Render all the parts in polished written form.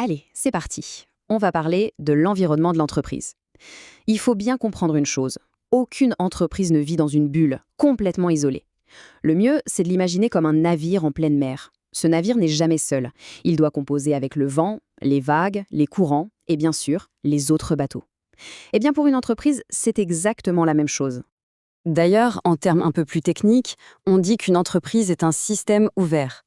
Allez, c'est parti. On va parler de l'environnement de l'entreprise. Il faut bien comprendre une chose. Aucune entreprise ne vit dans une bulle, complètement isolée. Le mieux, c'est de l'imaginer comme un navire en pleine mer. Ce navire n'est jamais seul. Il doit composer avec le vent, les vagues, les courants et bien sûr, les autres bateaux. Eh bien, pour une entreprise, c'est exactement la même chose. D'ailleurs, en termes un peu plus techniques, on dit qu'une entreprise est un système ouvert.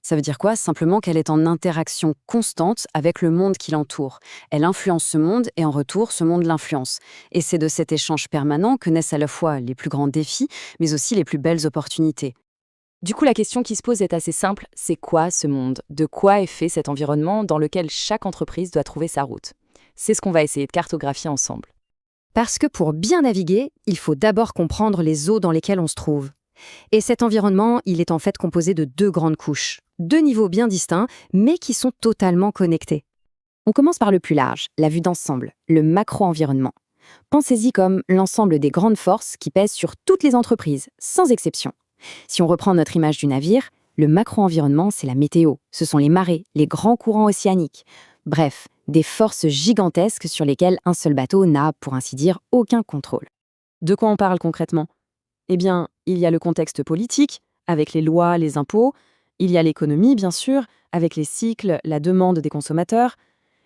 Ça veut dire quoi? Simplement qu'elle est en interaction constante avec le monde qui l'entoure. Elle influence ce monde et en retour, ce monde l'influence. Et c'est de cet échange permanent que naissent à la fois les plus grands défis, mais aussi les plus belles opportunités. Du coup, la question qui se pose est assez simple, c'est quoi ce monde? De quoi est fait cet environnement dans lequel chaque entreprise doit trouver sa route? C'est ce qu'on va essayer de cartographier ensemble. Parce que pour bien naviguer, il faut d'abord comprendre les eaux dans lesquelles on se trouve. Et cet environnement, il est en fait composé de deux grandes couches, deux niveaux bien distincts, mais qui sont totalement connectés. On commence par le plus large, la vue d'ensemble, le macro-environnement. Pensez-y comme l'ensemble des grandes forces qui pèsent sur toutes les entreprises, sans exception. Si on reprend notre image du navire, le macro-environnement, c'est la météo, ce sont les marées, les grands courants océaniques. Bref, des forces gigantesques sur lesquelles un seul bateau n'a, pour ainsi dire, aucun contrôle. De quoi on parle concrètement? Eh bien, il y a le contexte politique, avec les lois, les impôts. Il y a l'économie, bien sûr, avec les cycles, la demande des consommateurs.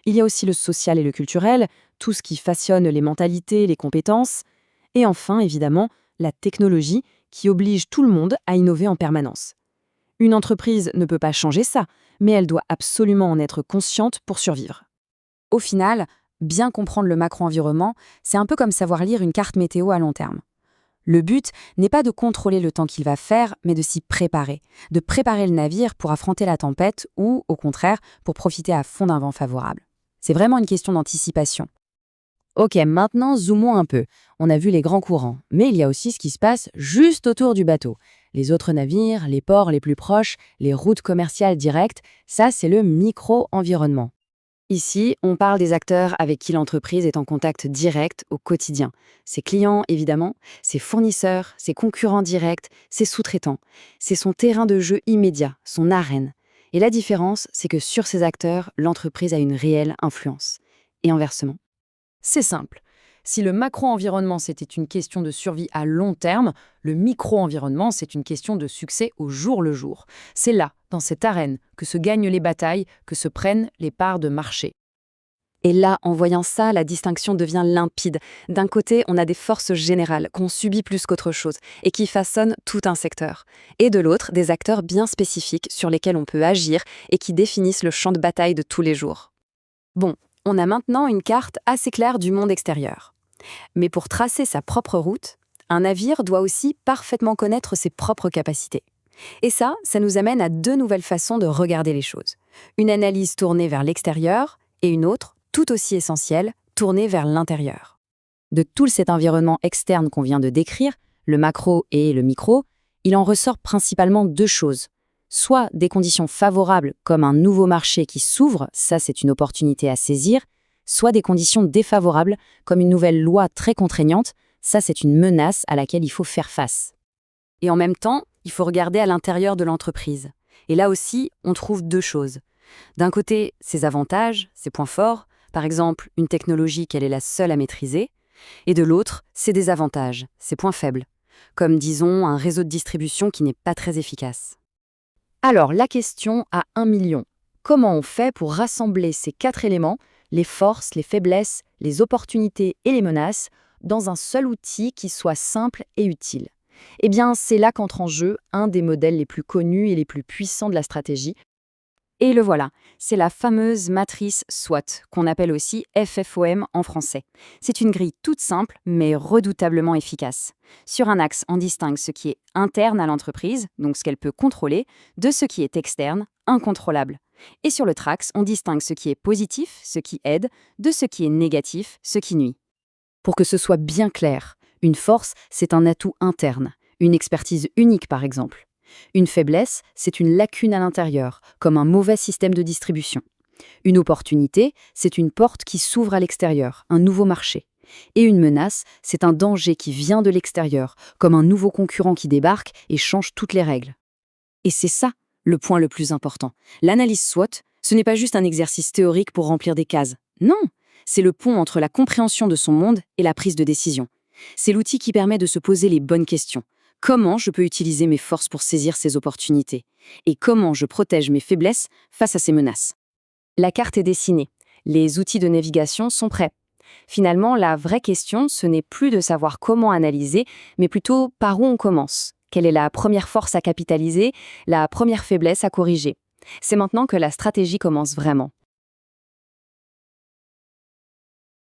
Il y a aussi le social et le culturel, tout ce qui façonne les mentalités, les compétences. Et enfin, évidemment, la technologie qui oblige tout le monde à innover en permanence. Une entreprise ne peut pas changer ça, mais elle doit absolument en être consciente pour survivre. Au final, bien comprendre le macro-environnement, c'est un peu comme savoir lire une carte météo à long terme. Le but n'est pas de contrôler le temps qu'il va faire, mais de s'y préparer, de préparer le navire pour affronter la tempête ou, au contraire, pour profiter à fond d'un vent favorable. C'est vraiment une question d'anticipation. Ok, maintenant zoomons un peu. On a vu les grands courants, mais il y a aussi ce qui se passe juste autour du bateau. Les autres navires, les ports les plus proches, les routes commerciales directes, ça c'est le micro-environnement. Ici, on parle des acteurs avec qui l'entreprise est en contact direct au quotidien. Ses clients, évidemment, ses fournisseurs, ses concurrents directs, ses sous-traitants. C'est son terrain de jeu immédiat, son arène. Et la différence, c'est que sur ces acteurs, l'entreprise a une réelle influence. Et inversement. C'est simple. Si le macro-environnement, c'était une question de survie à long terme, le micro-environnement, c'est une question de succès au jour le jour. C'est là, dans cette arène, que se gagnent les batailles, que se prennent les parts de marché. Et là, en voyant ça, la distinction devient limpide. D'un côté, on a des forces générales qu'on subit plus qu'autre chose et qui façonnent tout un secteur. Et de l'autre, des acteurs bien spécifiques sur lesquels on peut agir et qui définissent le champ de bataille de tous les jours. Bon, on a maintenant une carte assez claire du monde extérieur. Mais pour tracer sa propre route, un navire doit aussi parfaitement connaître ses propres capacités. Et ça nous amène à deux nouvelles façons de regarder les choses. Une analyse tournée vers l'extérieur et une autre, tout aussi essentielle, tournée vers l'intérieur. De tout cet environnement externe qu'on vient de décrire, le macro et le micro, il en ressort principalement deux choses. Soit des conditions favorables comme un nouveau marché qui s'ouvre, ça c'est une opportunité à saisir, soit des conditions défavorables comme une nouvelle loi très contraignante, ça c'est une menace à laquelle il faut faire face. Et en même temps, il faut regarder à l'intérieur de l'entreprise. Et là aussi, on trouve deux choses. D'un côté, ses avantages, ses points forts, par exemple une technologie qu'elle est la seule à maîtriser, et de l'autre, ses désavantages, ses points faibles, comme disons un réseau de distribution qui n'est pas très efficace. Alors, la question à 1 million. Comment on fait pour rassembler ces 4 éléments, les forces, les faiblesses, les opportunités et les menaces, dans un seul outil qui soit simple et utile? Eh bien, c'est là qu'entre en jeu un des modèles les plus connus et les plus puissants de la stratégie. Et le voilà, c'est la fameuse matrice SWOT, qu'on appelle aussi FFOM en français. C'est une grille toute simple, mais redoutablement efficace. Sur un axe, on distingue ce qui est interne à l'entreprise, donc ce qu'elle peut contrôler, de ce qui est externe, incontrôlable. Et sur l'autre axe, on distingue ce qui est positif, ce qui aide, de ce qui est négatif, ce qui nuit. Pour que ce soit bien clair, une force, c'est un atout interne, une expertise unique par exemple. Une faiblesse, c'est une lacune à l'intérieur, comme un mauvais système de distribution. Une opportunité, c'est une porte qui s'ouvre à l'extérieur, un nouveau marché. Et une menace, c'est un danger qui vient de l'extérieur, comme un nouveau concurrent qui débarque et change toutes les règles. Et c'est ça le point le plus important. L'analyse SWOT, Ce n'est pas juste un exercice théorique pour remplir des cases. Non, c'est le pont entre la compréhension de son monde et la prise de décision. C'est l'outil qui permet de se poser les bonnes questions. Comment je peux utiliser mes forces pour saisir ces opportunités? Et comment je protège mes faiblesses face à ces menaces? La carte est dessinée. Les outils de navigation sont prêts. Finalement, la vraie question, ce n'est plus de savoir comment analyser, mais plutôt par où on commence. Quelle est la première force à capitaliser, la première faiblesse à corriger? C'est maintenant que la stratégie commence vraiment.